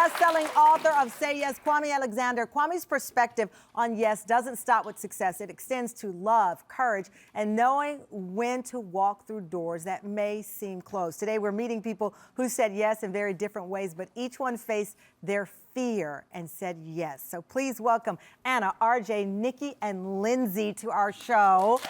best-selling author of Say Yes, Kwame Alexander. Kwame's perspective on yes doesn't stop with success. It extends to love, courage, and knowing when to walk through doors that may seem closed. Today, we're meeting people who said yes in very different ways, but each one faced their fear and said yes. So please welcome Anna, RJ, Nikki, and Lindsay to our show.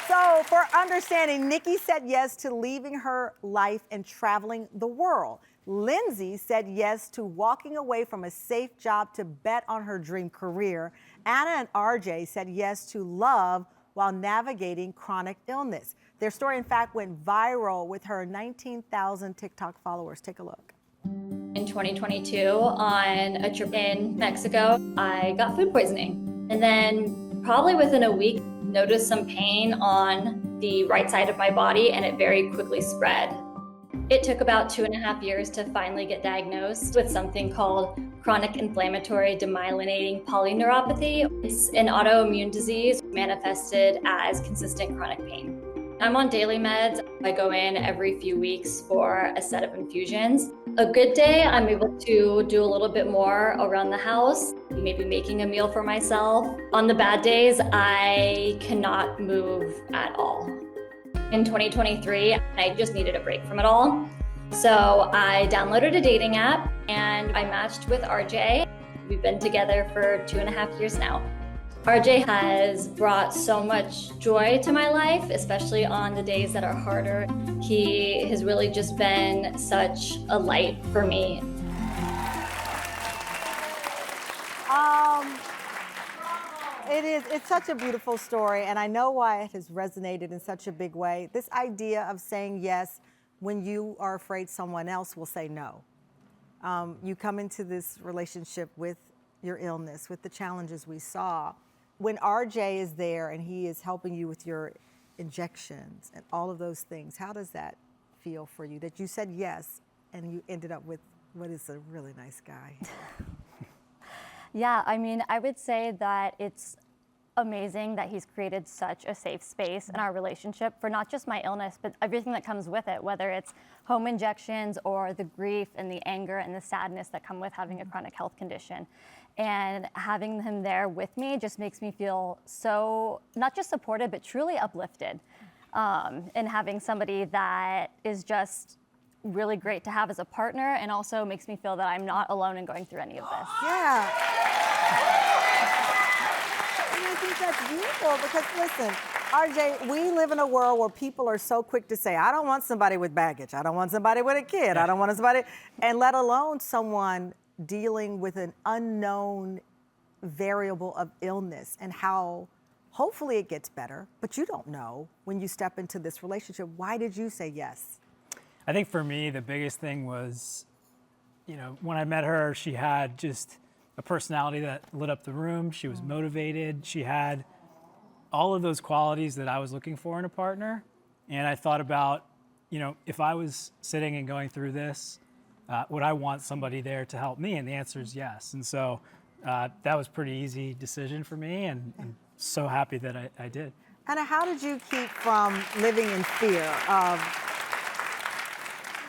So for understanding, Nikki said yes to leaving her life and traveling the world. Lindsay said yes to walking away from a safe job to bet on her dream career. Anna and RJ said yes to love while navigating chronic illness. Their story, in fact, went viral with her 19,000 TikTok followers. Take a look. In 2022, on a trip in Mexico, I got food poisoning. And then probably within a week, noticed some pain on the right side of my body, and it very quickly spread. It took about 2.5 years to finally get diagnosed with something called chronic inflammatory demyelinating polyneuropathy. It's an autoimmune disease manifested as consistent chronic pain. I'm on daily meds. I go in every few weeks for a set of infusions. A good day, I'm able to do a little bit more around the house, maybe making a meal for myself. On the bad days, I cannot move at all. In 2023, I just needed a break from it all. So I downloaded a dating app and I matched with RJ. We've been together for 2.5 years now. RJ has brought so much joy to my life, especially on the days that are harder. He has really just been such a light for me. It's such a beautiful story, and I know why it has resonated in such a big way. This idea of saying yes when you are afraid someone else will say no. You come into this relationship with your illness, with the challenges we saw. When RJ is there and he is helping you with your injections and all of those things, how does that feel for you? That you said yes and you ended up with what is a really nice guy? Yeah, I mean, I would say that it's amazing that he's created such a safe space in our relationship for not just my illness, but everything that comes with it, whether it's home injections or the grief and the anger and the sadness that come with having a chronic health condition. And having him there with me just makes me feel so, not just supported, but truly uplifted. And having somebody that is just really great to have as a partner, and also makes me feel that I'm not alone in going through any of this. Yeah. And I think that's beautiful because, listen, RJ, we live in a world where people are so quick to say, I don't want somebody with baggage. I don't want somebody with a kid. I don't want somebody, and let alone someone dealing with an unknown variable of illness and how hopefully it gets better, but you don't know when you step into this relationship. Why did you say yes? I think for me, the biggest thing was, when I met her, she had just a personality that lit up the room. She was motivated. She had all of those qualities that I was looking for in a partner. And I thought about, if I was sitting and going through this, would I want somebody there to help me? And the answer is yes. And so that was a pretty easy decision for me, and I'm so happy that I did. Anna, how did you keep from living in fear of,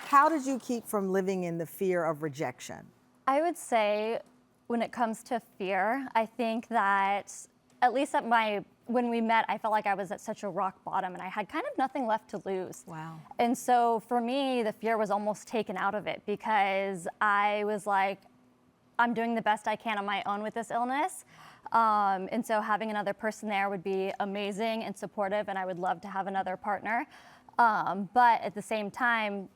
the fear of rejection? I would say when it comes to fear, I think that at least when we met, I felt like I was at such a rock bottom and I had kind of nothing left to lose. Wow. And so for me, the fear was almost taken out of it because I was like, I'm doing the best I can on my own with this illness. And so having another person there would be amazing and supportive, and I would love to have another partner. But at the same time,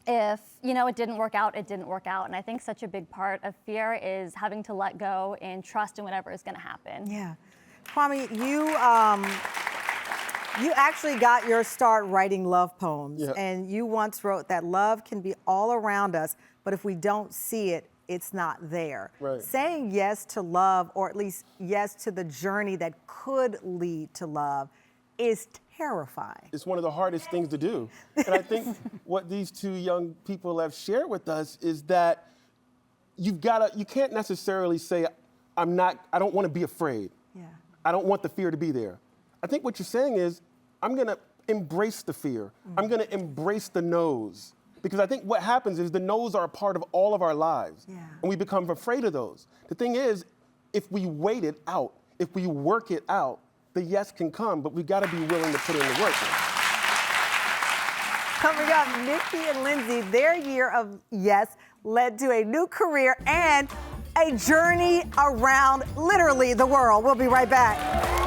if, it didn't work out, it didn't work out. And I think such a big part of fear is having to let go and trust in whatever is going to happen. Yeah. Kwame, you actually got your start writing love poems. Yep. And you once wrote that love can be all around us, but if we don't see it, it's not there. Right. Saying yes to love, or at least yes to the journey that could lead to love, is terrifying. It's one of the hardest things to do. And I think what these two young people have shared with us is that you can't necessarily say, I don't want to be afraid. Yeah. I don't want the fear to be there. I think what you're saying is, I'm going to embrace the fear. I'm going to embrace the no's. Because I think what happens is the no's are a part of all of our lives. Yeah. And we become afraid of those. The thing is, if we wait it out, if we work it out, the yes can come, but we gotta be willing to put in the work. Coming up, Nikki and Lindsay, their year of yes led to a new career and a journey around literally the world. We'll be right back.